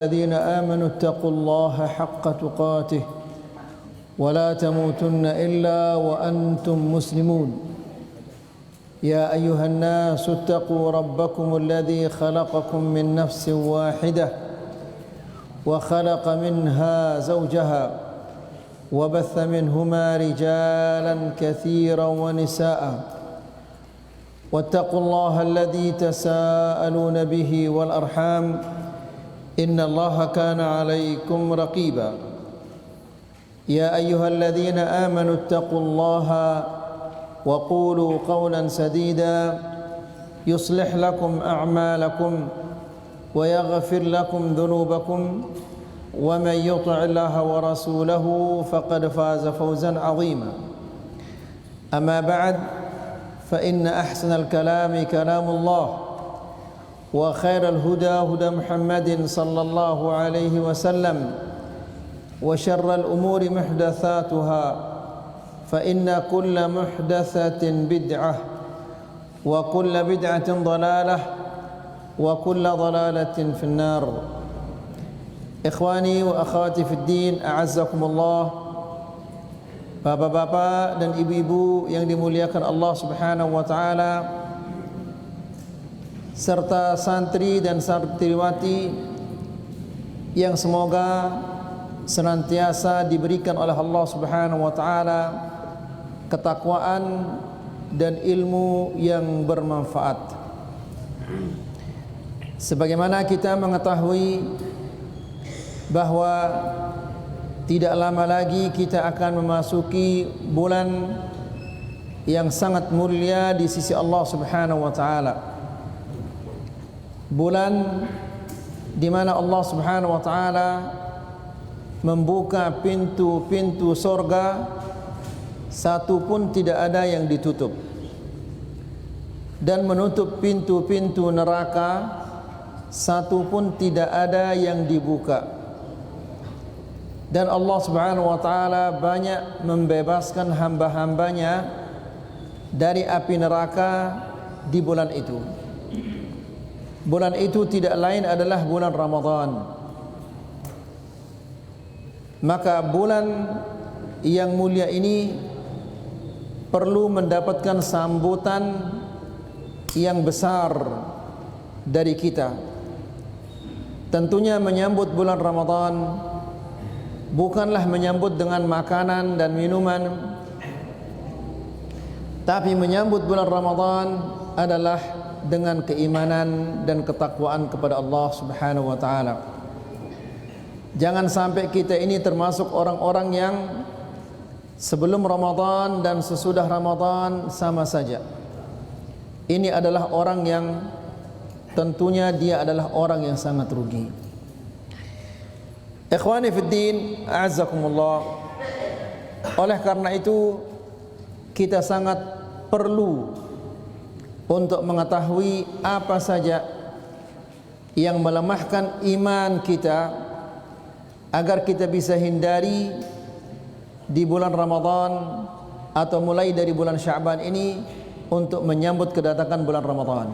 الذين آمنوا اتقوا الله حق تقاته ولا تموتن إلا وأنتم مسلمون يا أيها الناس اتقوا ربكم الذي خلقكم من نفس واحدة وخلق منها زوجها وبث منهما رجالا كثيرا ونساء واتقوا الله الذي تساءلون به والأرحام إن الله كان عليكم رقيبا يا أيها الذين آمنوا اتقوا الله وقولوا قولا سديدا يصلح لكم أعمالكم ويغفر لكم ذنوبكم ومن يطع الله ورسوله فقد فاز فوزا عظيما أما بعد فإن أحسن الكلام كلام الله وخير الهدى هدى محمد صلى الله عليه وسلم وشر الأمور محدثاتها فإن كل محدثة بدعة وكل بدعة ضلالة وكل ضلالة في النار إخواني وأخواتي في الدين أعزكم الله. Bapak-bapak dan ibu-ibu yang dimuliakan Allah Subhanahu wa taala, serta santri dan santriwati yang semoga senantiasa diberikan oleh Allah Subhanahu wa taala ketakwaan dan ilmu yang bermanfaat. Sebagaimana kita mengetahui bahwa tidak lama lagi kita akan memasuki bulan yang sangat mulia di sisi Allah Subhanahu wa taala. Bulan di mana Allah Subhanahu wa taala membuka pintu-pintu surga, satu pun tidak ada yang ditutup, dan menutup pintu-pintu neraka, satu pun tidak ada yang dibuka. Dan Allah Subhanahu wa taala banyak membebaskan hamba-hambanya dari api neraka di bulan itu. Bulan itu tidak lain adalah bulan Ramadan. Maka bulan yang mulia ini perlu mendapatkan sambutan yang besar dari kita. Tentunya menyambut bulan Ramadan bukanlah menyambut dengan makanan dan minuman, tapi menyambut bulan Ramadan adalah dengan keimanan dan ketakwaan kepada Allah Subhanahu wa taala. Jangan sampai kita ini termasuk orang-orang yang sebelum Ramadan dan sesudah Ramadan sama saja. Ini adalah orang yang tentunya dia adalah orang yang sangat rugi. Ikhwani fid din, a'azzakumullah. Oleh karena itu kita sangat perlu untuk mengetahui apa saja yang melemahkan iman kita agar kita bisa hindari di bulan Ramadan atau mulai dari bulan Sya'ban ini untuk menyambut kedatangan bulan Ramadan.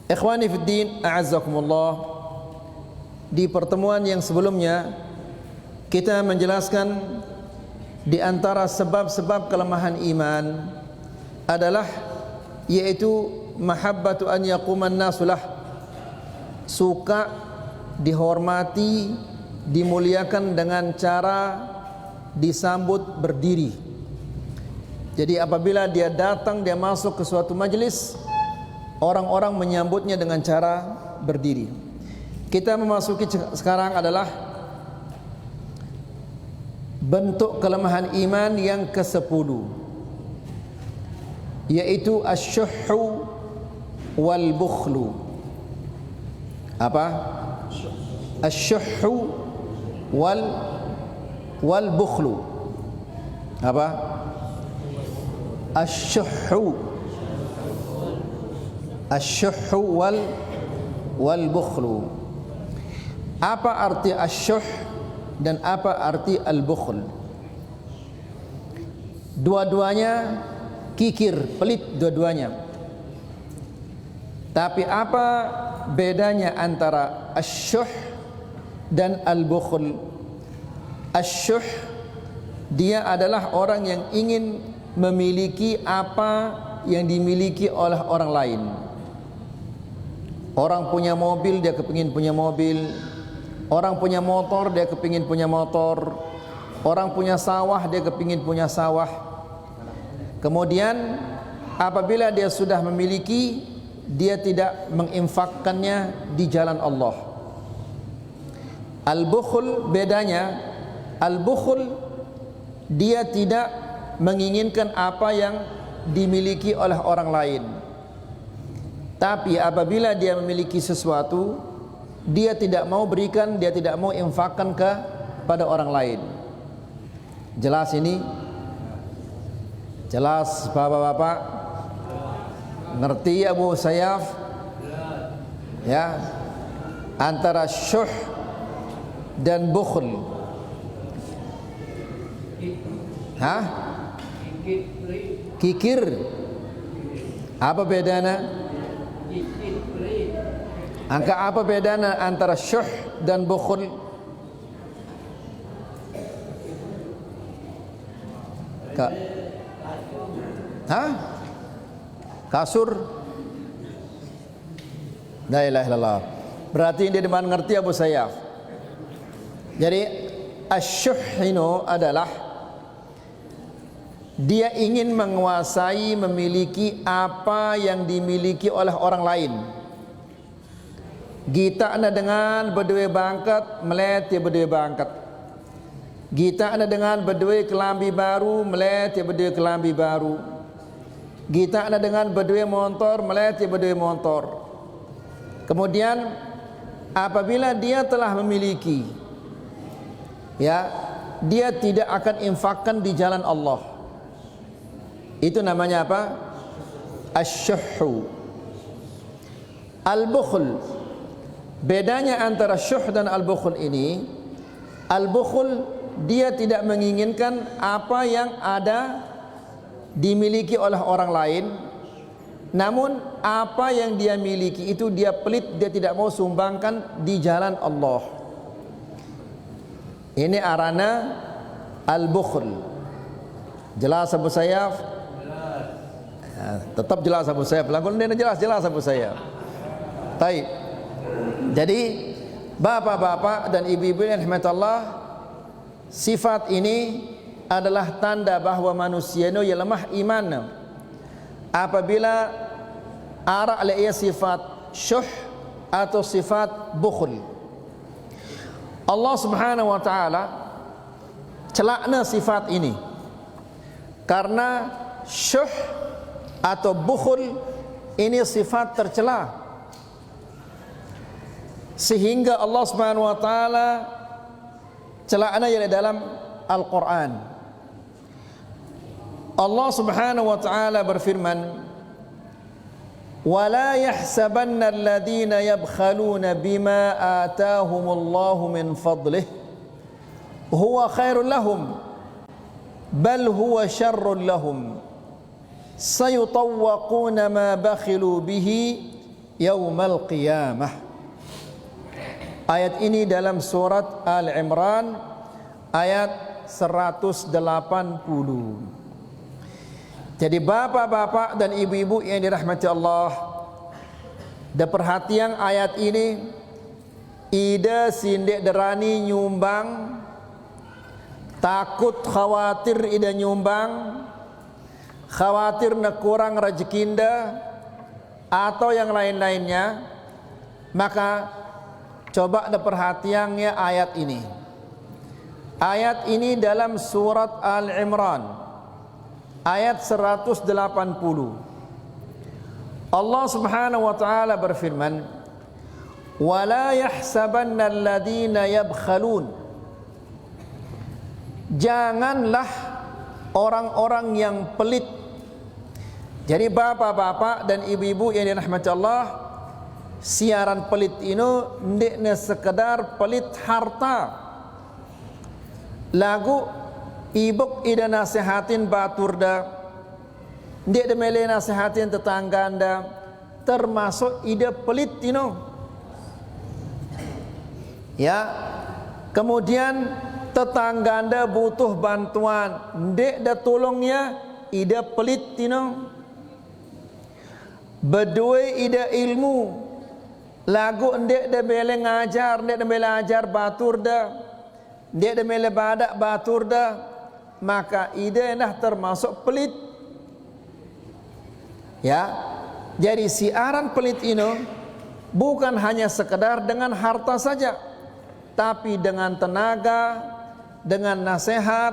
Ikhwani fid din, a'azzakumullah. Di pertemuan yang sebelumnya kita menjelaskan di antara sebab-sebab kelemahan iman adalah yaitu mahabbatu an yaquman nasulah, suka dihormati, dimuliakan dengan cara disambut berdiri. Jadi apabila dia datang, dia masuk ke suatu majelis, orang-orang menyambutnya dengan cara berdiri. Kita memasuki sekarang adalah bentuk kelemahan iman yang ke-10, yaitu asyuhhu wal bukhlu. Apa? Asyuhhu wal bukhlu. Apa? Asyuhhu wal bukhlu. Apa arti asyuh dan apa arti al-bukhl? Dua-duanya kikir, pelit dua-duanya. Tapi apa bedanya antara asyuh dan al-bukhl. Asy-syuh, dia adalah orang yang ingin memiliki apa yang dimiliki oleh orang lain. Orang punya mobil, dia kepingin punya mobil. Orang punya motor, dia kepingin punya motor. Orang punya sawah, dia kepingin punya sawah. Kemudian apabila dia sudah memiliki, dia tidak menginfakkannya di jalan Allah. Al-bukhl bedanya, al-bukhl dia tidak menginginkan apa yang dimiliki oleh orang lain. Tapi apabila dia memiliki sesuatu, dia tidak mau berikan, dia tidak mau infakkan kepada orang lain. Jelas ini? Jelas bapak-bapak? Ngerti Abu Sayyaf? Ya. Antara syuh dan bukhl. Hah? Kikir. Apa bedanya? Angka apa bedanya antara syuh dan bukhl? Hah? Kasur? La ilaha illallah. Berarti dia dimana ngerti Abu Sayyaf. Jadi asyuhinu adalah dia ingin menguasai, memiliki apa yang dimiliki oleh orang lain. Gita anda dengan berdua bangkat, melet dia berdua bangkat. Gita anda dengan berdua kelambi baru, melet dia berdua kelambi baru. Gita anda dengan berdua motor, melet dia berdua motor. Kemudian apabila dia telah memiliki, ya, dia tidak akan infakkan di jalan Allah. Itu namanya apa? Asyuhu. Al-bukhl, bedanya antara syuh dan al-bukhl ini, al-bukhl dia tidak menginginkan apa yang ada dimiliki oleh orang lain, namun apa yang dia miliki itu dia pelit, dia tidak mau sumbangkan di jalan Allah. Ini arana al-bukhl. Jelas Abu Sayyaf? Tetap jelas Abu Sayyaf. Langsung dia jelas Abu Sayyaf. Baik. Jadi bapak-bapak dan ibu-ibu yang dirahmati Allah, sifat ini adalah tanda bahwa manusia itu yang lemah iman. Apabila arak ia sifat syuh atau sifat bukhl. Allah Subhanahu wa taala celakna sifat ini. Karena syuh atau bukhl ini sifat tercela, sehingga Allah Subhanahu wa taala celakna yang dalam Al-Qur'an. Allah Subhanahu wa taala berfirman, "Wala yahsabanna alladhina yabkhaluna bima atahumullahu min fadlihi huwa khairul lahum bal huwa syarrul lahum sayutawwaquna ma bakhilu bihi yaumal qiyamah." Ayat ini dalam surat Al-Imran ayat 180. Jadi bapak-bapak dan ibu-ibu yang dirahmati Allah, dan perhatian ayat ini, ida sindek derani nyumbang, takut khawatir ida nyumbang, khawatir nak kurang rezekinda atau yang lain-lainnya, maka coba ada perhatiannya ayat ini. Ayat ini dalam surat Al-Imran ayat 180. Allah Subhanahu wa taala berfirman, "Wala yahsabanna alladhina yabkhalun." Janganlah orang-orang yang pelit. Jadi bapak-bapak dan ibu-ibu yang dirahmati Allah, siaran pelit ini ndekne sekedar pelit harta. Lagu ibuk ida nasihatin batur da, ndek de mele nasihatin tetangga anda, termasuk ida pelit ini. Ya. Kemudian tetangga anda butuh bantuan, ndek dah tolongnya, ida pelit tino. Berdua ida ilmu, lagu ndek dah bela ngajar, ndek dah bela ajar batur dah, ndek dah bela badak batur dah, maka ida dah termasuk pelit. Ya. Jadi siaran pelit ini bukan hanya sekedar dengan harta saja, tapi dengan tenaga, dengan nasihat,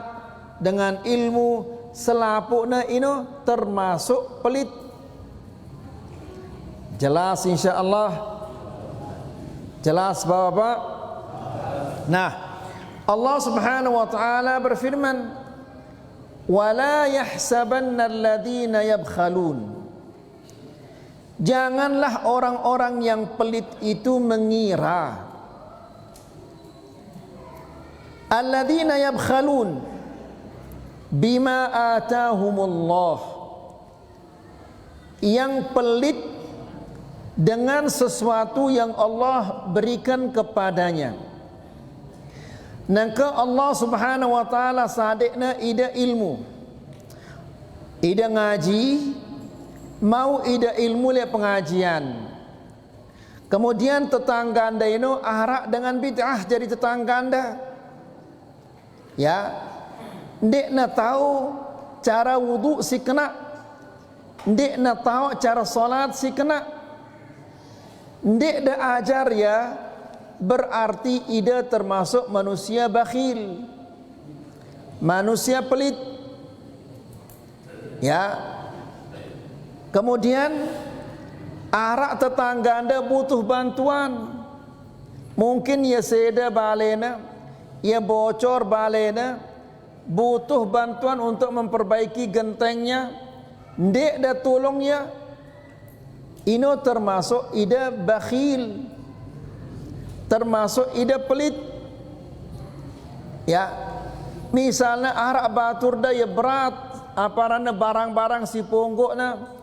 dengan ilmu, selapukna ini termasuk pelit. Jelas insya-Allah? Jelas Bapak? Nah, Allah Subhanahu wa taala berfirman, "Wala yahsabanna alladhina yabkhalun." Janganlah orang-orang yang pelit itu mengira, alladzina yabkhalun bima atahumullah, yang pelit dengan sesuatu yang Allah berikan kepadanya. Maka Allah Subhanahu wa taala sadikna ida ilmu, ida ngaji, mau ida ilmu le pengajian. Kemudian tetangga anda ini arak dengan bid'ah jadi tetangga anda. Ya, ndek na tahu cara wudu si kena, ndek na tahu cara salat si kena, ndek dah ajar ya, berarti ida termasuk manusia bakhil, manusia pelit. Ya. Kemudian arak tetangga anda butuh bantuan, mungkin ya seda balena, ya bocor balena, butuh bantuan untuk memperbaiki gentengnya, ndek dah tolongnya, ini termasuk ida bakhil, termasuk ida pelit. Ya, misalnya arak batur dah ya berat, aparana barang-barang si ponggokna,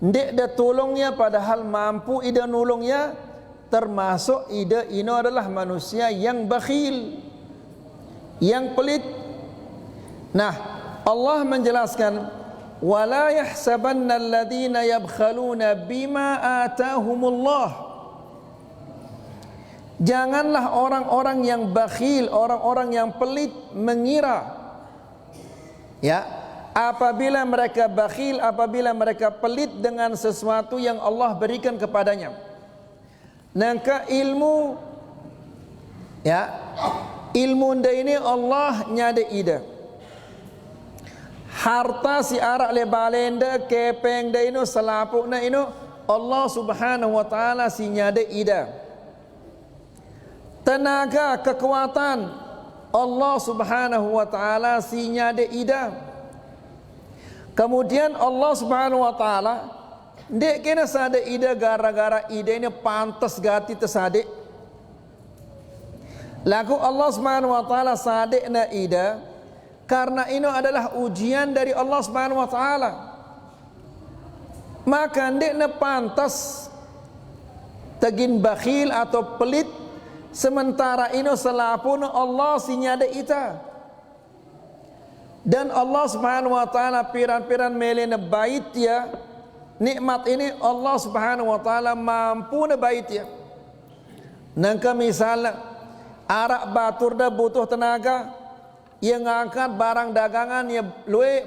ndek dah tolongnya padahal mampu ida nolongnya, termasuk ida ini adalah manusia yang bakhil, yang pelit. Nah, Allah menjelaskan, wala yahsabanna alladhina yabkhaluna bima atahumullah. Janganlah orang-orang yang bakhil, orang-orang yang pelit mengira, ya, apabila mereka bakhil, apabila mereka pelit dengan sesuatu yang Allah berikan kepadanya. Maka ilmu, ya, ilmu anda ini Allah nyada ida. Harta si arak le balenda kepeng dah ini selapukna ini Allah Subhanahu wa taala si nyada ida. Tenaga kekuatan Allah Subhanahu wa taala si nyada ida. Kemudian Allah Subhanahu wa taala ndek kena sade ida gara-gara ida ini pantas gati tersadek. Lagu Allah Subhanahu wa taala sadekna ida karena ini adalah ujian dari Allah Subhanahu wa taala. Maka ndekna pantas tagin bakhil atau pelit, sementara ini selapun Allah sinyada ita. Dan Allah Subhanahu wa taala piran-piran melena bait ya, nikmat ini Allah Subhanahu wa taala mampu na bait ya. Nangka misalnya arak batur dah butuh tenaga, yang ngangkat barang dagangan ya luwe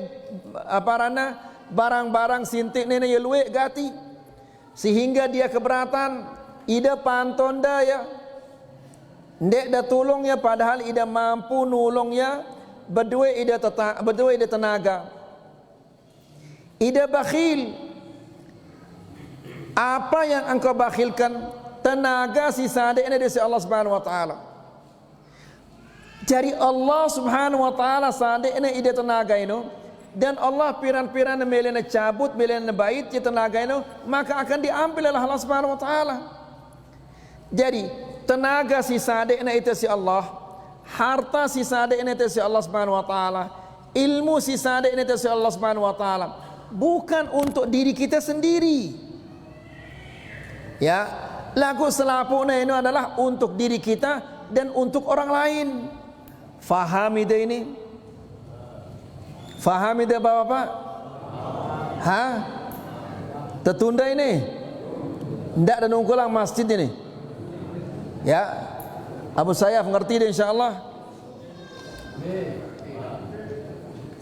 aparana barang-barang sintik nene ya luwe gati, sehingga dia keberatan, ida panton dah ya, ndek dah tolong ya, padahal ida mampu nolong ya. Berdua ida tenaga, ida bakhil. Apa yang engkau bakhilkan? Tenaga sisa ini dari Allah Subhanahu wa taala. Jadi Allah Subhanahu wa taala sadekna ida tenaga ini, dan Allah piran-piran melena cabut melena bait ya tenaga ini, maka akan diambil oleh Allah Subhanahu wa taala. Jadi tenaga sisa dekna itu si Allah, harta sisa dekna itu si Allah Subhanahu wa taala, ilmu sisa dekna itu si Allah Subhanahu wa taala, bukan untuk diri kita sendiri. Ya, lagu selapuknya ini adalah untuk diri kita dan untuk orang lain. Fahami deh ini? Fahami deh bapak-bapak? Hah? Tertunda ini? Tidak ada nunggulang masjid ini. Ya, Abu Sayyaf ngerti deh insyaAllah.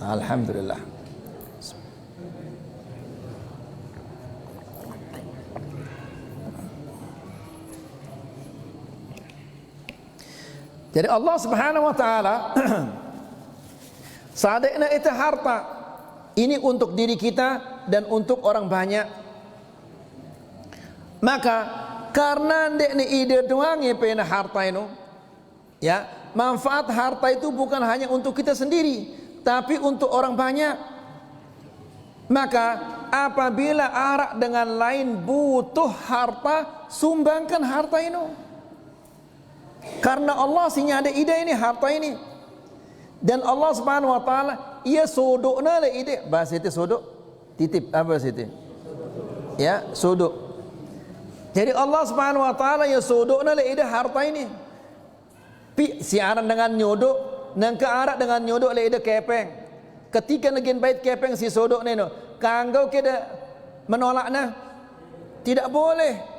Alhamdulillah. Jadi Allah Subhanahu wa taala sadekna itu harta ini untuk diri kita dan untuk orang banyak. Maka karena ndekne ide doang ya pena harta itu, ya, manfaat harta itu bukan hanya untuk kita sendiri, tapi untuk orang banyak. Maka apabila arak dengan lain butuh harta, sumbangkan harta itu. Karena Allah sinya ada ide ini, harta ini. Dan Allah Subhanahu wa taala ia sodokna le ide. Bahasa itu sodok, titip apa situ? Ya, sodok. Jadi Allah Subhanahu wa taala ia sodokna le ide harta ini. Siaran dengan nyodok, nang ke arak dengan nyodok le ide kepeng. Ketika negin bait kepeng si sodok neno, kanggau keda menolakna, tidak boleh.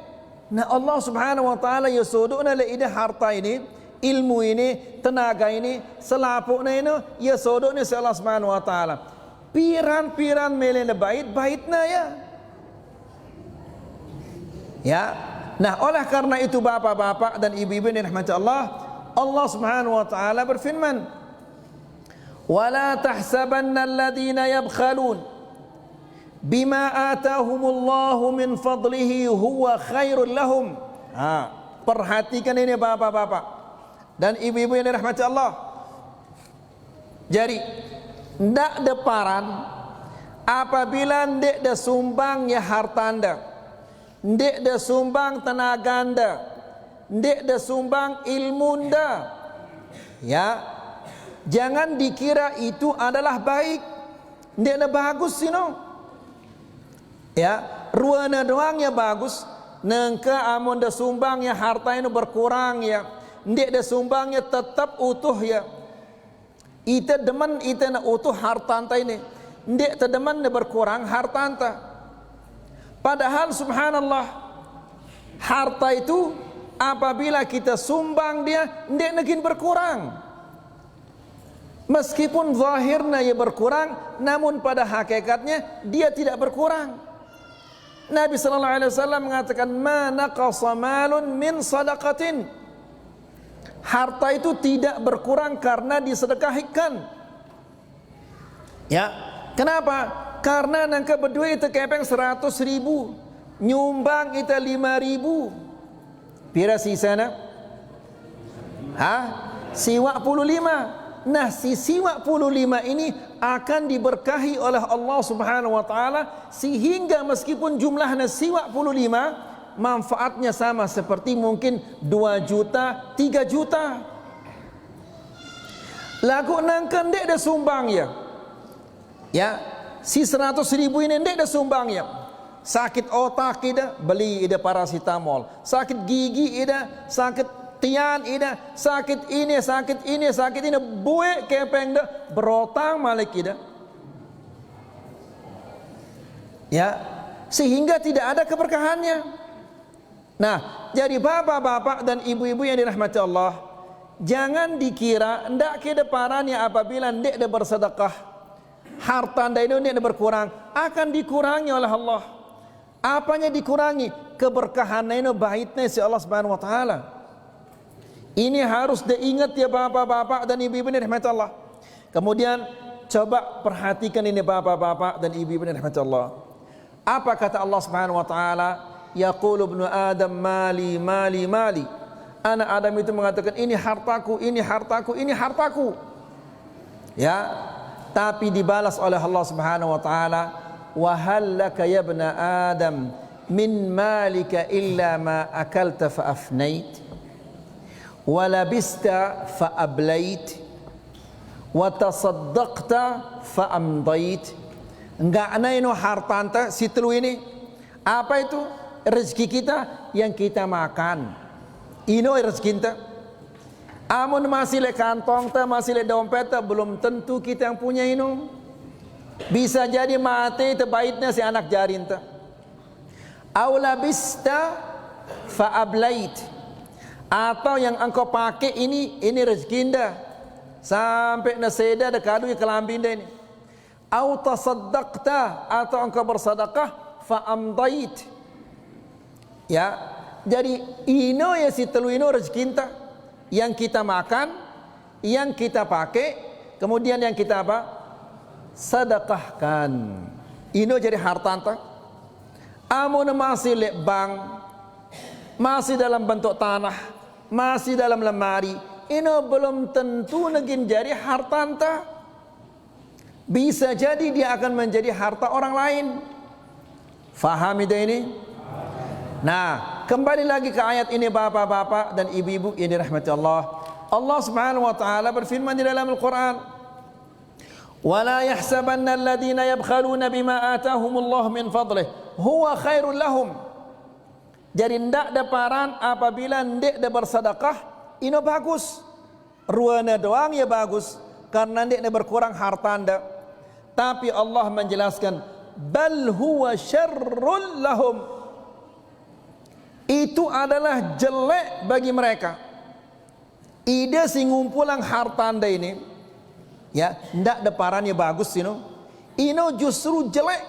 Nah Allah Subhanahu wa taala ya sodokna le ide harta ini, ilmu ini, tenaga ini, selapukna ini ya sodokna si Allah Subhanahu wa taala. Piran-piran melena bait-baitna ya. Ya. Nah, oleh karena itu bapak-bapak dan ibu-ibu yang dirahmati Allah, Allah Subhanahu wa taala berfirman, "Wala tahsabanna alladhina yabkhalun bima atahumullahu min fadlihi huwa khairul lahum." Perhatikan ini bapak-bapak dan ibu-ibu yang dirahmati Allah. Jadi ndak deparan apabila ndak da sumbang ya harta anda, ndak da sumbang tenaga anda, ndak da sumbang ilmu anda, ya, jangan dikira itu adalah baik, ndak da bagus sino. Ya, ruana doang ya bagus, nengka amon da sumbang ya harta itu berkurang ya, ndik da sumbang ya tetap utuh ya. Ita demen ita na utuh harta anta ini, ndik ta demen na berkurang harta anta. Padahal subhanallah, harta itu apabila kita sumbang dia ndik negin berkurang. Meskipun zahirnya ya berkurang, namun pada hakikatnya dia tidak berkurang. Nabi sallallahu alaihi wasallam mengatakan, "Ma naqasa malun min sadaqatin." Harta itu tidak berkurang karena disedekahkan. Ya, kenapa? Karena nangka berdua itu kepeng 100.000, nyumbang itu 5.000. Pira sisana? Siwa 45. Nah, si siwa 45 ini akan diberkahi oleh Allah Subhanahu wa taala sehingga meskipun jumlahnya siwa 45, manfaatnya sama seperti mungkin 2 juta, 3 juta. Lagu nangkan dek dah sumbang ya. Ya, si 100.000 ini dek dah sumbang ya. Sakit otak ida, beli ida paracetamol. Sakit gigi ida, sakit tian ida, sakit ini, buik kepeng dah, berotang malik ida. Ya, sehingga tidak ada keberkahannya. Nah, jadi bapak-bapak dan ibu-ibu yang dirahmati Allah, jangan dikira ndak kedeparannya apabila ndak ada bersedekah, harta anda ini ndak berkurang, akan dikurangi oleh Allah. Apanya dikurangi? Keberkahannya ini baitnya si Allah Subhanahu wa taala. Ini harus diingat ya bapak-bapak dan ibu-ibu yang dirahmati Allah. Kemudian coba perhatikan ini bapak-bapak dan ibu-ibu yang dirahmati Allah. Apa kata Allah Subhanahu wa taala? Yaqulu ibnu Adam mali mali mali. Anak Adam itu mengatakan ini hartaku, ini hartaku, ini hartaku. Ya, tapi dibalas oleh Allah Subhanahu wa taala, wa hal laka ya ibna Adam min malika illa ma akalta fa afnait. Walabista fa'ablait wa tasaddaqta fa'amdait. Enggak ana ino harta anta si telu ini. Apa itu? Rezeki kita yang kita makan. Ino rezeki kita. Amun masih le kantong ta, masih le dompet ta, belum tentu kita yang punya ino. Bisa jadi mati terbaiknya si anak jarin ta. Aula bista fa ablait. Atau yang engkau pakai ini rezeki anda. Sampai na seda dah kadu ke kelambi anda ini. Au tasaddaqta, atau engkau bersedekah fa amdait. Ya, jadi ino ya si telu ino rezeki kita. Yang kita makan, yang kita pakai, kemudian yang kita apa? Sedekahkan. Ino jadi harta anta. Amun masih lek bank, masih dalam bentuk tanah, masih dalam lemari, ino belum tentu negin jadi harta anta. Bisa jadi dia akan menjadi harta orang lain. Faham itu ini? Nah, kembali lagi ke ayat ini bapak-bapak dan ibu-ibu yang dirahmati Allah. Allah Subhanahu wa taala berfirman di dalam Al-Qur'an, "Wala yahsabanna alladhina yabkhaluna bima atahumullah min fadlih huwa khairul lahum." Jadi ndak ada paran apabila ndak ada bersedekah, ino bagus. Ruana doang ya bagus karena ndak ada berkurang harta anda. Tapi Allah menjelaskan, bal huwa syarrul lahum. Itu adalah jelek bagi mereka. Ide si ngumpulang harta anda ini, ya, ndak deparannya bagus ino. Ino justru jelek.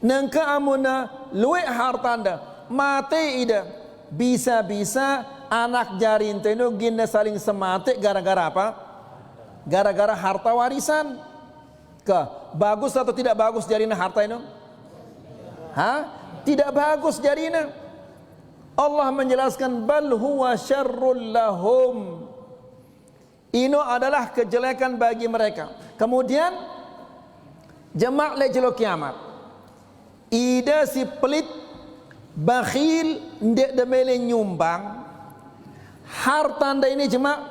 Nengka amuna luwe harta anda, mate ida. Bisa-bisa anak jari ino gina saling semate gara-gara apa? Gara-gara harta warisan. Bagus atau tidak bagus jarina harta ino? Tidak bagus jarina. Allah menjelaskan bal huwa syarrul lahum. Ino adalah kejelekan bagi mereka. Kemudian jemaah lejelo kiamat. Ida si pelit, bakhil, ndek demele nyumbang. Harta anda ini jemaah,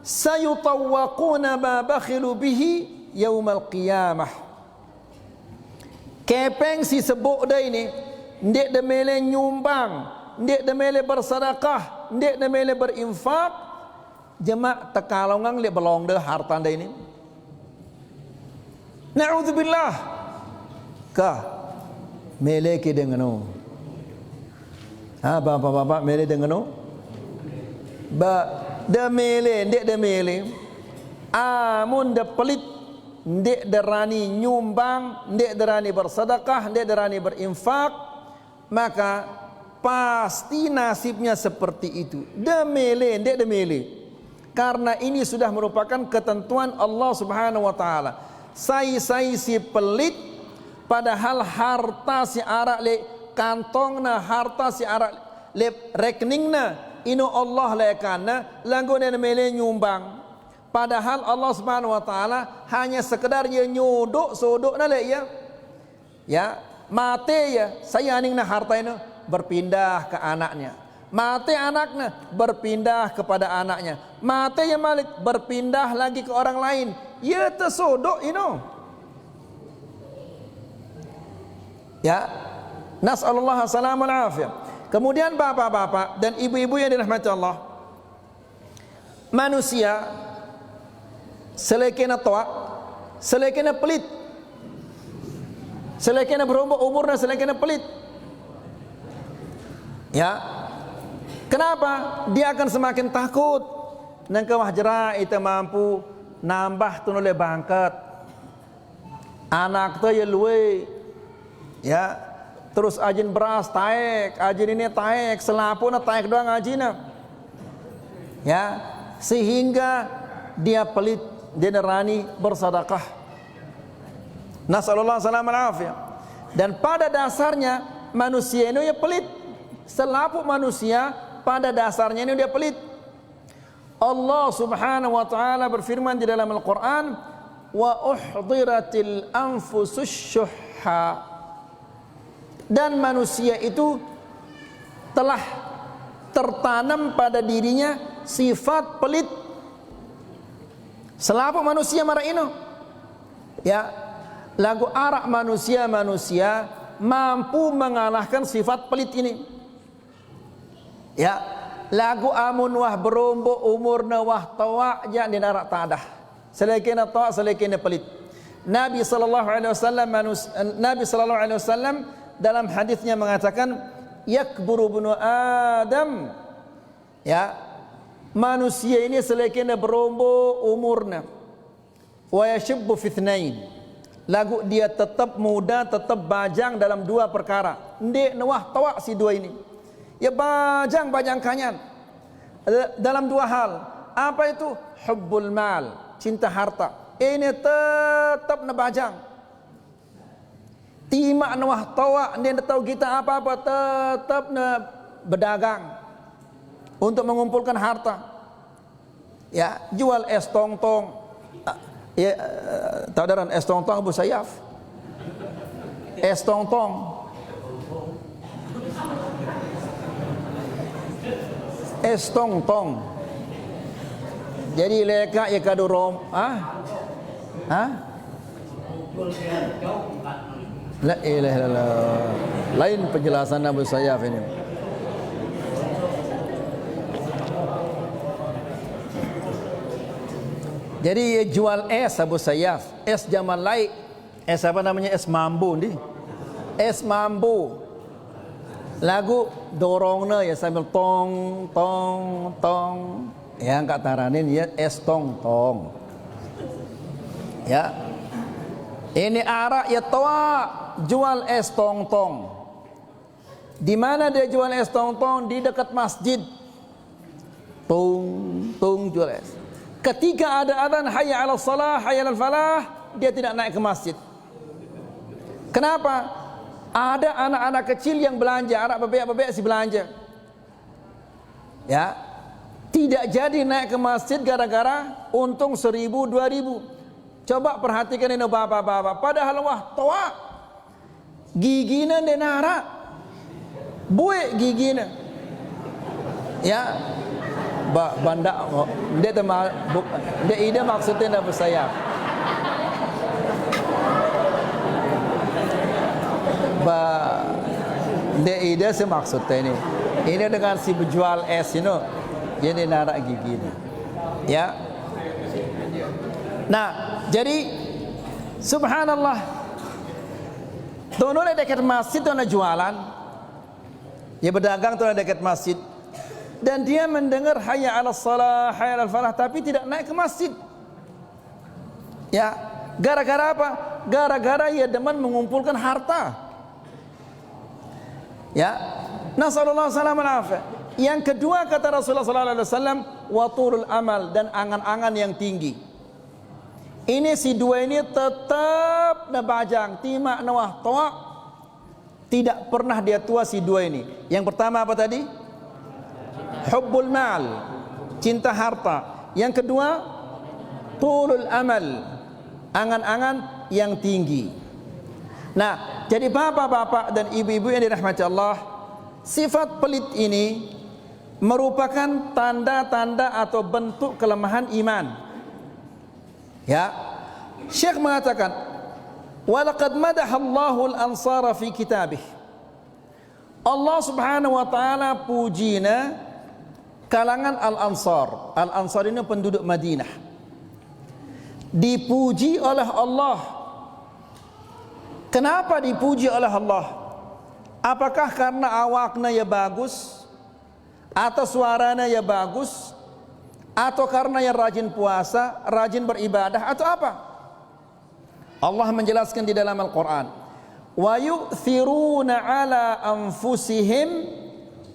sayutawwaquna ma bakhilu bihi yaumal qiyamah. Kepeng si sebut dah ini, ndek demele nyumbang, ndek demele bersedekah, ndek demele berinfak, jemaah tekalongang le belong dah harta anda ini. Na'udzubillah. Mele ke dengano. Bapak-bapak mele dengano. Da mele, ndek da mele. Amun da pelit, ndek derani nyumbang, ndek derani bersedekah, ndek derani berinfak, maka pasti nasibnya seperti itu. Demele, ndek demele. Karena ini sudah merupakan ketentuan Allah Subhanahu wa taala. Sai si pelit, padahal harta si arak le kantongna, harta si arak le rekeningna, ino Allah lekana langgo demele nyumbang. Padahal Allah Subhanahu wa taala hanya sekedar dia nyodok sodokna le ya. Ya, mate ya sayaningna harta ino berpindah ke anaknya. Mate anaknya berpindah kepada anaknya. Mate yang malik berpindah lagi ke orang lain. Ya tersodok ino. Ya, nas'alullah salamul afiyah. Kemudian bapak-bapak dan ibu-ibu yang dirahmati Allah, manusia selekena toa, selekena pelit, selekena berumur-umurna, selekena pelit. Ya, kenapa? Dia akan semakin takut. Nang kawah jera itu mampu nambah tunole bangkat. Anak tu ya luwe. Ya, terus ajin beras taek, ajin ini taek, selapuna taek doang ajina. Ya, sehingga dia pelit, dia nerani bersedekah. Nasallallahu salam al-afiyah. Dan pada dasarnya manusia ini ya pelit. Selapu manusia pada dasarnya ini dia pelit. Allah Subhanahu wa taala berfirman di dalam Al-Qur'an, wa uhdiratil anfusus syuhha. Dan manusia itu telah tertanam pada dirinya sifat pelit. Selapu manusia marah ini, ya, lagu arak manusia mampu mengalahkan sifat pelit ini. Ya, lagu amun wah berombok umurna wah tawa ja di narak tadah. Selakin tawa selakin pelit. Nabi sallallahu alaihi wasallam dalam hadisnya mengatakan yakburu ibnu Adam, ya, manusia ini selakin berombok umurna wa yashibbu fi ithnain, lagu dia tetap muda, tetap bajang dalam dua perkara. Ndek nawah tawa si dua ini, ya bajang kanyan dalam dua hal. Apa itu? Hubbul mal, cinta harta. Ini tetap nabajang. Timak nawah tawa, dia tahu kita apa-apa, tetap na berdagang untuk mengumpulkan harta. Ya, jual es tong-tong. Ya, tahu daran es tong-tong Abu Sayyaf? Es tong-tong. Es tong-tong. Jadi leka ya kadu rom, La ilaha illallah. Lain penjelasan Abu Sayyaf ini. Jadi ia jual es Abu Sayyaf, es zaman lain. Es apa namanya? Es mambu ni. Es mambu. Lagu dorongna ya sambil tong tong tong. Ya angkat taranin ya es tong tong. Ya. Ini arak ya tua jual es tong tong. Di mana dia jual es tong tong? Di dekat masjid. Tung tung jual es. Ketika ada adzan hayya 'alas shalah, hayya 'alal falah, dia tidak naik ke masjid. Kenapa? Ada anak-anak kecil yang belanja, anak bebek-bebek si belanja. Ya. Tidak jadi naik ke masjid gara-gara untung 1.000 2.000. Coba perhatikan ini bapak-bapak. Padahal wah toa gigina denara, buik gigina. Ya, banda dia ide maksudnya apa saya? Dia ide semaksudnya ini. Ini dengan si penjual es ini, jadi narak gigina. Ya. Nah, jadi subhanallah, tuh dekat masjid tuh jualan, ya berdagang tuh dekat masjid, dan dia mendengar hayya 'alas shalah, hayya 'alal falah, tapi tidak naik ke masjid. Ya, gara-gara apa? Gara-gara ia demen mengumpulkan harta. Ya, nasallallahu alaihi wasallam. Yang kedua kata Rasulullah sallallahu alaihi wasallam, wa turul amal, dan angan-angan yang tinggi. Ini si dua ini tetap nabajang, timak nawah toa, tidak pernah dia tua si dua ini. Yang pertama apa tadi? Hubbul mal, cinta harta. Yang kedua, tulul amal, angan-angan yang tinggi. Nah, jadi bapak-bapak dan ibu-ibu yang dirahmati Allah, sifat pelit ini merupakan tanda-tanda atau bentuk kelemahan iman. Ya, Syekh mengatakan, walaqad madahallahu al-ansara fi kitabih. Allah Subhanahu wa taala pujina kalangan al-ansar. Al-ansar ini penduduk Madinah. Dipuji oleh Allah. Kenapa dipuji oleh Allah? Apakah karena awaknya ya bagus, atau suaranya ya bagus, atau karena yang rajin puasa, rajin beribadah, atau apa? Allah menjelaskan di dalam Al-Quran, wa yu'thiruna ala anfusihim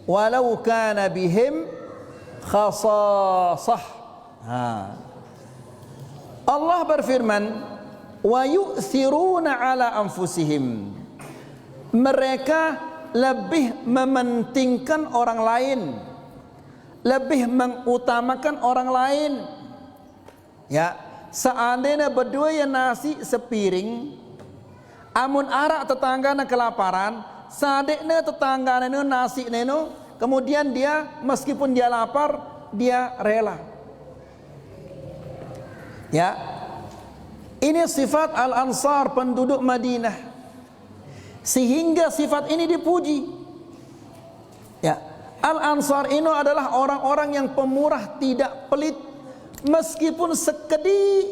walau kana bihim khasasah. Allah berfirman, wa yu'thiruna ala anfusihim, mereka lebih mementingkan orang lain, lebih mengutamakan orang lain. Ya, seandainya berdua yang nasi sepiring, amun arak tetanggana kelaparan, sadeknya tetanggana nasi neno, kemudian dia meskipun dia lapar, dia rela. Ya, ini sifat al-ansar, penduduk Madinah, sehingga sifat ini dipuji. Ya, Al-Ansar ini adalah orang-orang yang pemurah, tidak pelit, meskipun sekedi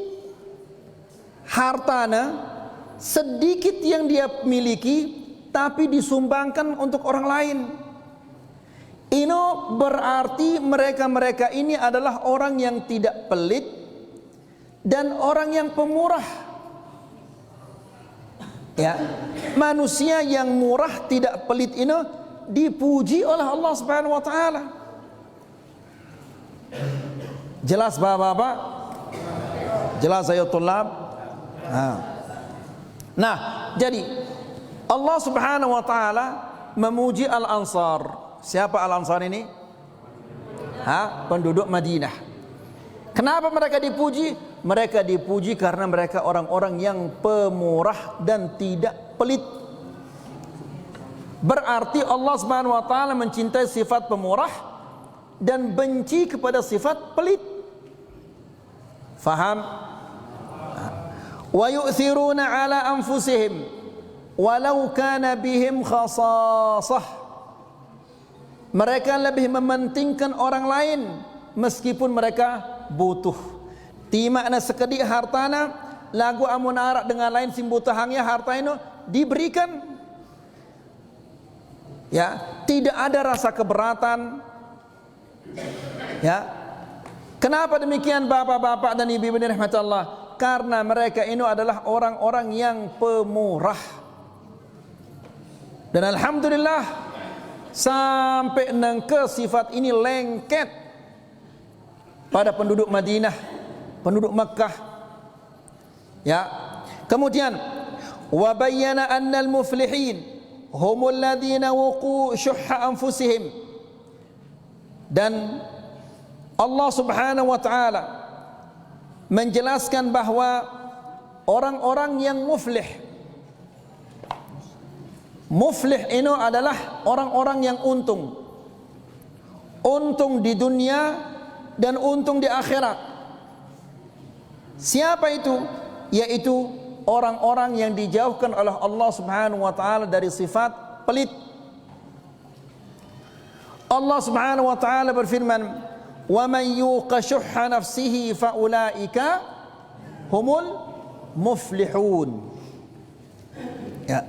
hartana sedikit yang dia miliki, tapi disumbangkan untuk orang lain. Ini berarti mereka-mereka ini adalah orang yang tidak pelit dan orang yang pemurah. Ya, manusia yang murah tidak pelit ini dipuji oleh Allah Subhanahu wa taala. Jelas Bapak-bapak? Jelas ayo tulab? Nah, jadi Allah Subhanahu wa taala memuji Al-Ansar. Siapa Al-Ansar ini? Penduduk Madinah. Kenapa mereka dipuji? Mereka dipuji karena mereka orang-orang yang pemurah dan tidak pelit. Berarti Allah Subhanahu wa taala mencintai sifat pemurah dan benci kepada sifat pelit. Faham? Wa yu'thiruna ala anfusihim walau kana bihim khasasah. Mereka lebih mementingkan orang lain meskipun mereka butuh. Ti makna sekedik hartana lagu amun arak dengan lain simbutahangnya harta itu diberikan. Ya, tidak ada rasa keberatan. Ya. Kenapa demikian bapak-bapak dan ibu-ibu rahmat Allah? Karena mereka ini adalah orang-orang yang pemurah. Dan alhamdulillah sampai nengke sifat ini lengket pada penduduk Madinah, penduduk Makkah. Ya. Kemudian wa bayyana annal muflihin humul ladzina waqu syuhha anfusihim. Dan Allah Subhanahu wa taala menjelaskan bahwa orang-orang yang muflih ini adalah orang-orang yang untung. Untung di dunia dan untung di akhirat. Siapa itu? Yaitu orang-orang yang dijauhkan oleh Allah Subhanahu wa taala dari sifat pelit. Allah Subhanahu wa taala berfirman, "Wa man yuqa syuhha nafsihi fa ulaika humul muflihun." Ya,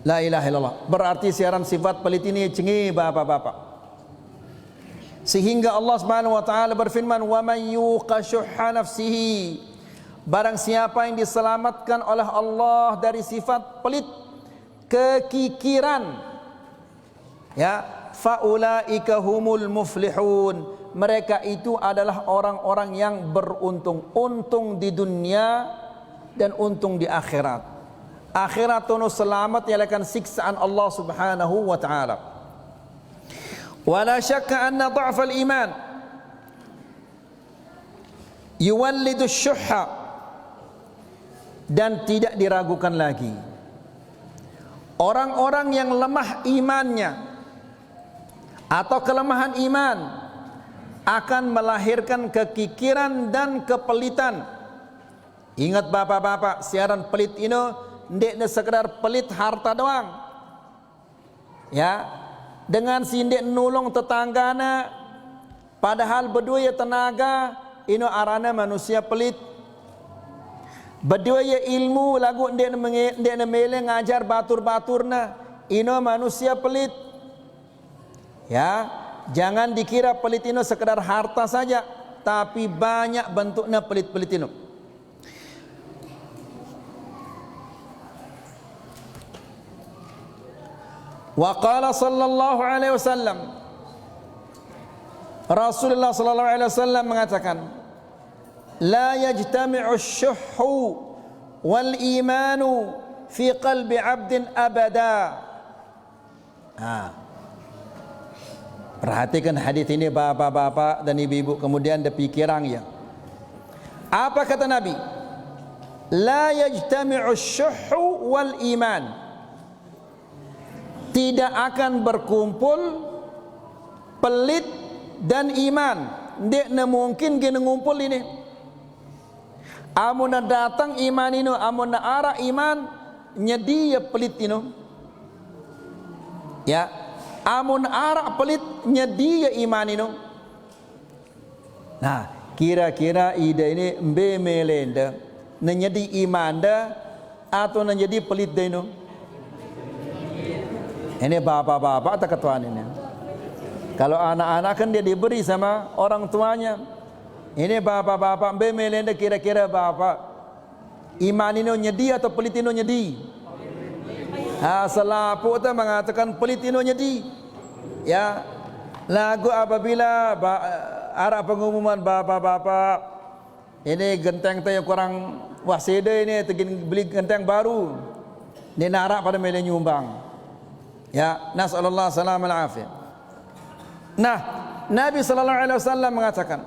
la ilaha illallah. Berarti siaran sifat pelit ini cengi bapak-bapak. Sehingga Allah Subhanahu wa taala berfirman, "Wa man yuqa syuhha nafsihi." Barang siapa yang diselamatkan oleh Allah dari sifat pelit, kekikiran, ya, faulaika humul muflihun. Mereka itu adalah orang-orang yang beruntung, untung di dunia dan untung di akhirat. Akhirat itu selamat yaitu siksaan Allah Subhanahu wa taala. Wala syakka anna dha'fal iman yuwallidu syuhha. Dan tidak diragukan lagi, orang-orang yang lemah imannya atau kelemahan iman akan melahirkan kekikiran dan kepelitan. Ingat bapak-bapak, siaran pelit ini ndek sekedar pelit harta doang. Ya, dengan sindik nulung tetanggana padahal berdua ya tenaga, ini arana manusia pelit. Berdua ya ilmu lagu ndek mele ngajar batur-baturna, ino manusia pelit. Ya, jangan dikira pelit ino sekedar harta saja, tapi banyak bentuknya pelit-pelit ino. Wa qala sallallahu alaihi wasallam, Rasulullah sallallahu alaihi wasallam mengatakan, la yajtami'u syuhhu wal imanu fi qalbi 'abdin abada. Perhatikan hadis ini bapak-bapak dan ibu-ibu, kemudian dipikirang ya. Apa kata Nabi? La yajtami'u syuhhu wal iman. Tidak akan berkumpul pelit dan iman. Tidak mungkin gini ngumpul ini. Amun datang iman ini, amun arah iman nyedia pelit ini. Ya, amun arak pelit nyedi ya iman ino. Nah, kira-kira ide ini mbe melenda nyedi iman dah atau nyedi pelit dah ino. Ini bapak-bapak tak ketuaan ini. Kalau anak-anak kan dia diberi sama orang tuanya. Ini bapak-bapak mbe melenda kira-kira bapak iman ino nyedi atau pelit ino nyedi. Selapu itu mengatakan pelit ino nyedi. Ya, lagu apabila arah pengumuman bapak-bapak ini genteng yang kurang wasida ini tegin beli genteng baru. Ini narak pada mele nyumbang. Ya, nasallallahu salam al afiyah. Nah, Nabi sallallahu alaihi wasallam mengatakan,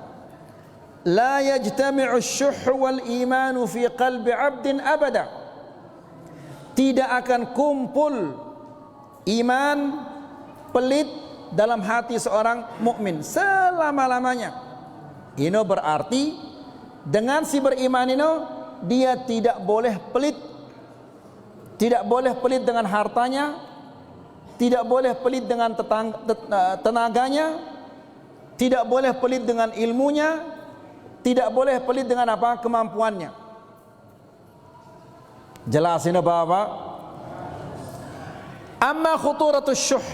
la yajtami'u asy-syuh wal iman fi qalbi 'abdin abada. Tidak akan kumpul iman pelit dalam hati seorang mukmin selama-lamanya. Ini berarti dengan si beriman ini dia tidak boleh pelit. Tidak boleh pelit dengan hartanya, tidak boleh pelit dengan tenaganya, tidak boleh pelit dengan ilmunya, tidak boleh pelit dengan apa kemampuannya. Jelas ini Bapak. Amma khuturatus syuh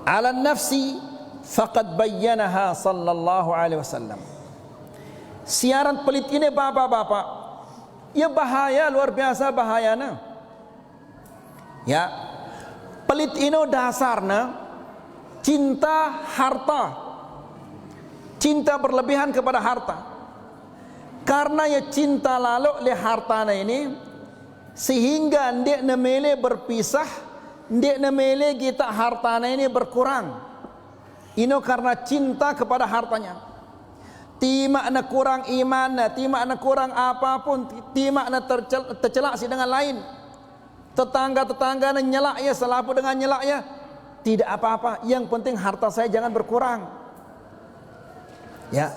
ala nafsi faqad bayyanaha sallallahu alaihi wasallam. Siaran pelit ini Bapak-bapak, ya bahaya, luar biasa bahayanya. Ya, pelit ini dasarnya cinta harta, cinta berlebihan kepada harta. Karena ya cinta lalu le hartana ini sehingga ndik nemele berpisah, ndik nemele kita hartana ini berkurang. Ini karena cinta kepada hartanya. Tima na kurang iman, tima na kurang apapun, tima na tercelak si dengan lain. Tetangga-tetangga na nyelak ya, selapu dengan nyelak ya, tidak apa-apa. Yang penting harta saya jangan berkurang. Ya,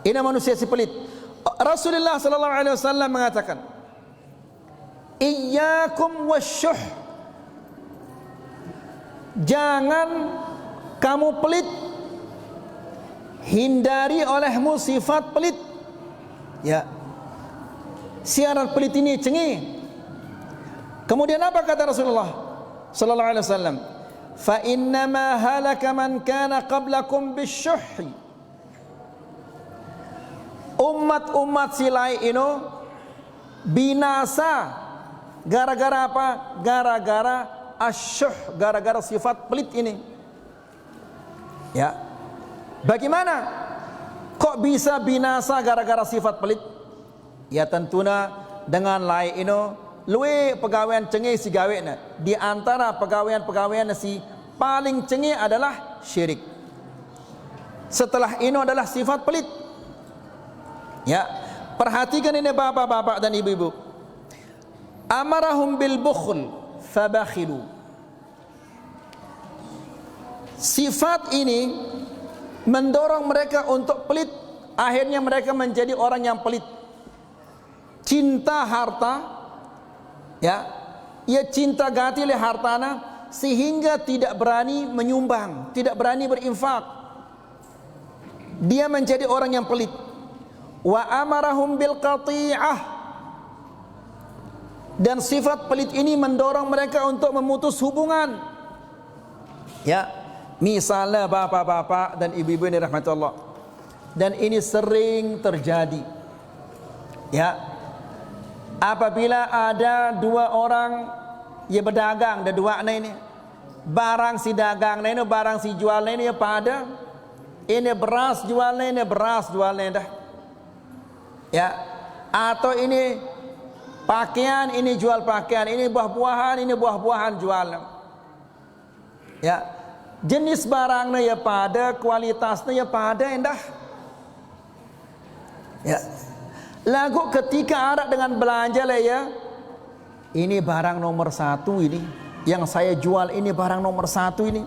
ini manusia si pelit. Rasulullah sallallahu alaihi wasallam mengatakan, iyyakum wasyuh. Jangan kamu pelit. Hindari olehmu sifat pelit. Ya. Siaran pelit ini cengih. Kemudian apa kata Rasulullah sallallahu alaihi wasallam? Fa innama halaka man kana qablakum bisyuhhi. Umat-umat silai ini binasa gara-gara apa? Gara-gara asyuh, gara-gara sifat pelit ini. Ya. Bagaimana? Kok bisa binasa gara-gara sifat pelit? Ya tentunya dengan lain ini luwe pegawaian cengih si gawena. Di antara pegawaian-pegawaian si paling cengih adalah syirik. Setelah ini adalah sifat pelit. Ya, perhatikan ini bapak-bapak dan ibu-ibu. Amarahum bil bukhl fabakhilu. Sifat ini mendorong mereka untuk pelit, akhirnya mereka menjadi orang yang pelit. Cinta harta, ya, ia cinta gati le hartana sehingga tidak berani menyumbang, tidak berani berinfak. Dia menjadi orang yang pelit. Wa amarahum bil qati'ah. Dan sifat pelit ini mendorong mereka untuk memutus hubungan. Ya, misalnya bapak-bapak dan ibu-ibu ini rahmatullah. Dan ini sering terjadi. Ya. Apabila ada dua orang yang berdagang, ada dua ini. Barang si dagang ini, barang si jualnya ini pada. Ini beras jualnya, ini beras jualnya dah. Ya, atau ini pakaian, ini jual pakaian, ini buah-buahan, ini buah-buahan jual. Ya, jenis barangnya ya pada, kualitasnya ya pada endah. Ya, lagu ketika ada dengan belanja lah ya, ini barang nomor satu ini, yang saya jual ini barang nomor satu ini,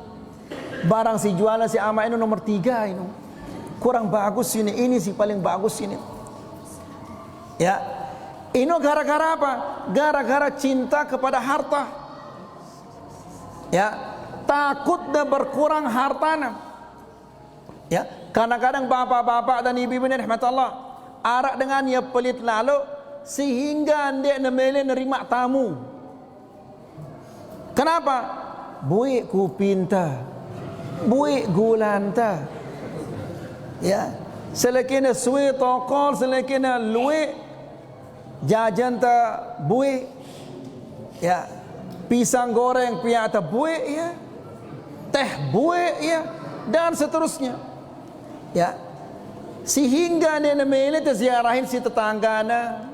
barang si jualnya si ama ini nomor 3 ini, kurang bagus ini si paling bagus ini. Ya, ini gara-gara apa? Gara-gara cinta kepada harta. Ya, takut dah berkurang hartana. Ya, kadang-kadang bapak-bapak dan ibu-ibu ni rahmatullah arak dengan ia pelit lalu sehingga dia nemele nerima tamu. Kenapa? Buik ku pinta, buik gulanta. Ya, selekina suwe tokol, selekina luwe jajan ta buik. Ya, pisang goreng pihak ta buik ya, teh buik ya, dan seterusnya. Ya, sehingga dia nemele terziarahin si tetanggana,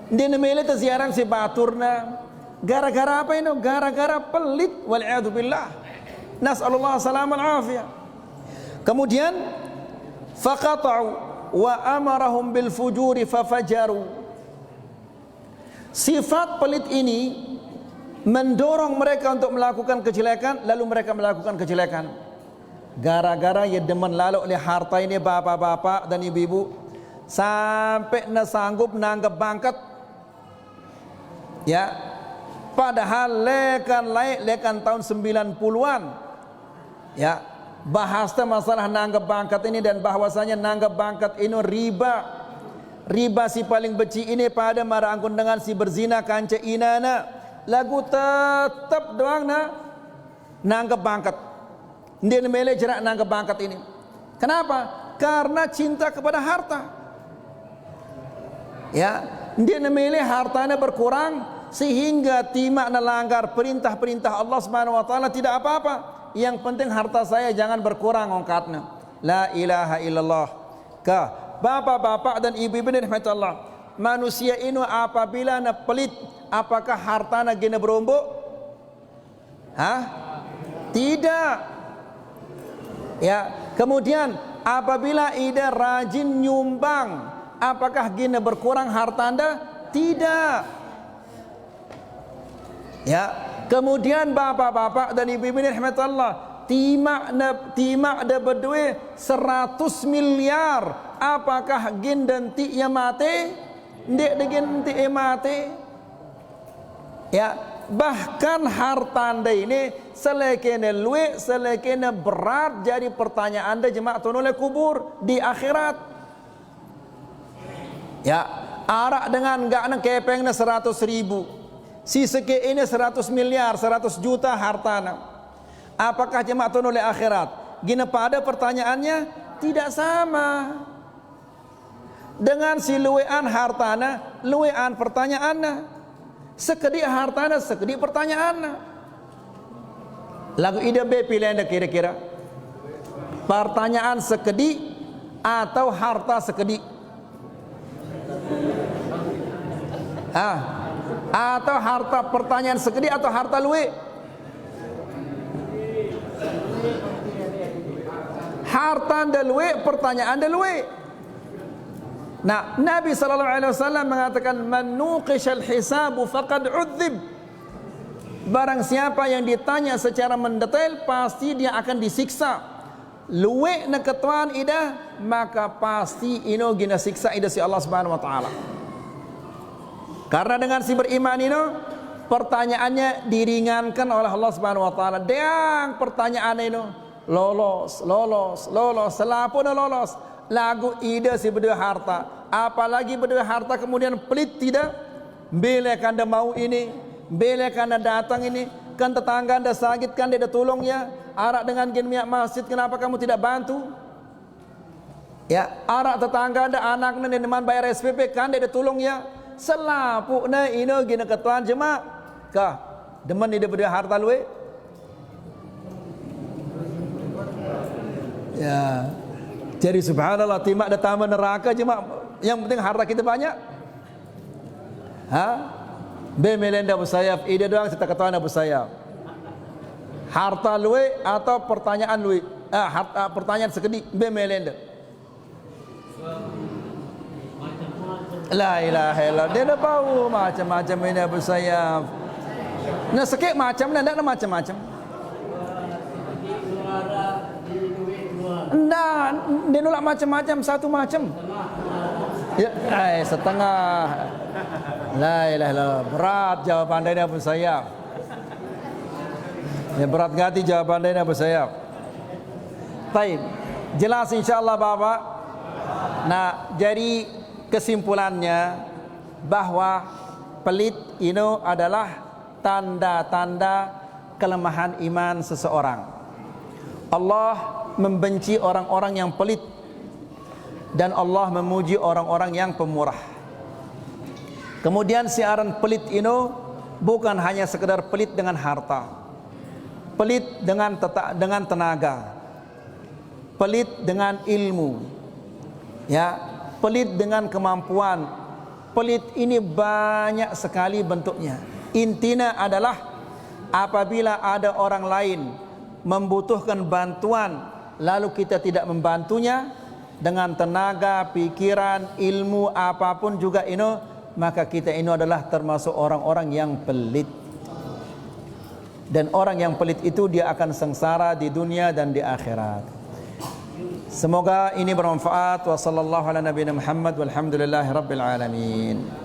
dia nemele terziarahin si baturna. Gara-gara apa ini? Gara-gara pelit. Wal'iyadu billah. Nas'alullah salam al-afiyah. Kemudian faqata'u wa amarahum bil fujuri fafajaru. Sifat pelit ini mendorong mereka untuk melakukan kejelekan, lalu mereka melakukan kejelekan. Gara-gara ia demen lalu oleh harta ini bapak-bapak dan ibu-ibu sampai na sanggup nanggap bangkat. Ya, padahal lekan tahun 90-an. Ya, bahasnya masalah nanggap bangkat ini dan bahwasanya nanggap bangkat ini riba. Riba si paling benci ini pada marangkun dengan si berzina kanca inana. Lagu tetap doang na nanggap bangkat. Dia nemele jerak nanggap bangkat ini. Kenapa? Karena cinta kepada harta. Ya, dia nemele hartanya berkurang sehingga timak melanggar perintah-perintah Allah Subhanahu wa taala tidak apa-apa. Yang penting harta saya jangan berkurang ongkatnya. La ilaha illallah. Bapak-bapak dan ibu-ibu rahmatullah, manusia ini apabila na pelit, apakah hartanya gina berombok? Hah? Tidak. Ya, kemudian apabila ida rajin nyumbang, apakah gina berkurang harta Anda? Tidak. Ya, kemudian bapak-bapak dan ibu-ibu rahmatullah, timak ada berdua 100 miliar, apakah gin dan ti ya mati? Ndek dengan ti mati. Ya, bahkan harta Anda ini selekene luwe, selekene berat jadi pertanyaan Anda jemaah tunole kubur di akhirat. Ya, arak dengan enggak nang kepengna 100 ribu. Si seke ini 100 miliar, 100 juta hartana. Apakah jemaah tunole akhirat? Gina pada pertanyaannya tidak sama. Dengan si luwean hartana, luwean pertanyaannya. Sekedik hartana, sekedik pertanyaannya. Lagu ide be pilih Anda kira-kira. Pertanyaan sekedik atau harta sekedik? Atau harta pertanyaan sekedik atau harta luwe? Harta anda luwe, pertanyaan anda luwe. Nah, Nabi SAW mengatakan man nuqishal hisabu faqad udzib. Barang siapa yang ditanya secara mendetail pasti dia akan disiksa. Luwe na ketuan ida maka pasti ino gina siksa ida si Allah Subhanahu wa taala. Karena dengan si beriman ino pertanyaannya diringankan oleh Allah Subhanahu wa taala. Deang pertanyaan ino lolos, selapun lolos. Lagu ida si berdua harta, apalagi berdua harta kemudian pelit tidak. Bila kanda mau ini, bila kanda datang ini, kan tetangga anda sakit kan dia tolong ya. Arak dengan genmiak masjid kenapa kamu tidak bantu? Ya, arak tetangga anda anaknya neman bayar SPP kan dia tolong ya. Selapukna ino gina ketuan jemaah. Kah, demen ida berdua harta luwe? Ya. Jadi subhanallah timak datang neraka jemaah. Yang penting harta kita banyak. Be melenda bersayap, ide doang kita ketahuan bersayap. Harta luwe atau pertanyaan luwe? Harta pertanyaan sekedik be melenda. La ilaha illallah. Dia dah bau macam-macam ini bersayap. Nah sekek macam nak macam-macam. Nah, dia nolak macam-macam, satu macam. Ya, setengah. La ilaha illallah. Berat jawapan dia pun saya. Ya, berat gati jawaban dia Abu Sayyaf. Baik, jelas insyaallah Bapak. Nah, jadi kesimpulannya bahwa pelit itu adalah tanda-tanda kelemahan iman seseorang. Allah membenci orang-orang yang pelit dan Allah memuji orang-orang yang pemurah. Kemudian siaran pelit itu bukan hanya sekedar pelit dengan harta, pelit dengan tenaga, pelit dengan ilmu, ya, pelit dengan kemampuan. Pelit ini banyak sekali bentuknya. Intinya adalah apabila ada orang lain membutuhkan bantuan lalu kita tidak membantunya dengan tenaga, pikiran, ilmu apapun juga ini, maka kita ini adalah termasuk orang-orang yang pelit. Dan orang yang pelit itu dia akan sengsara di dunia dan di akhirat. Semoga ini bermanfaat. Wa sallallahu ala nabiyina Muhammad walhamdulillahi rabbil alamin.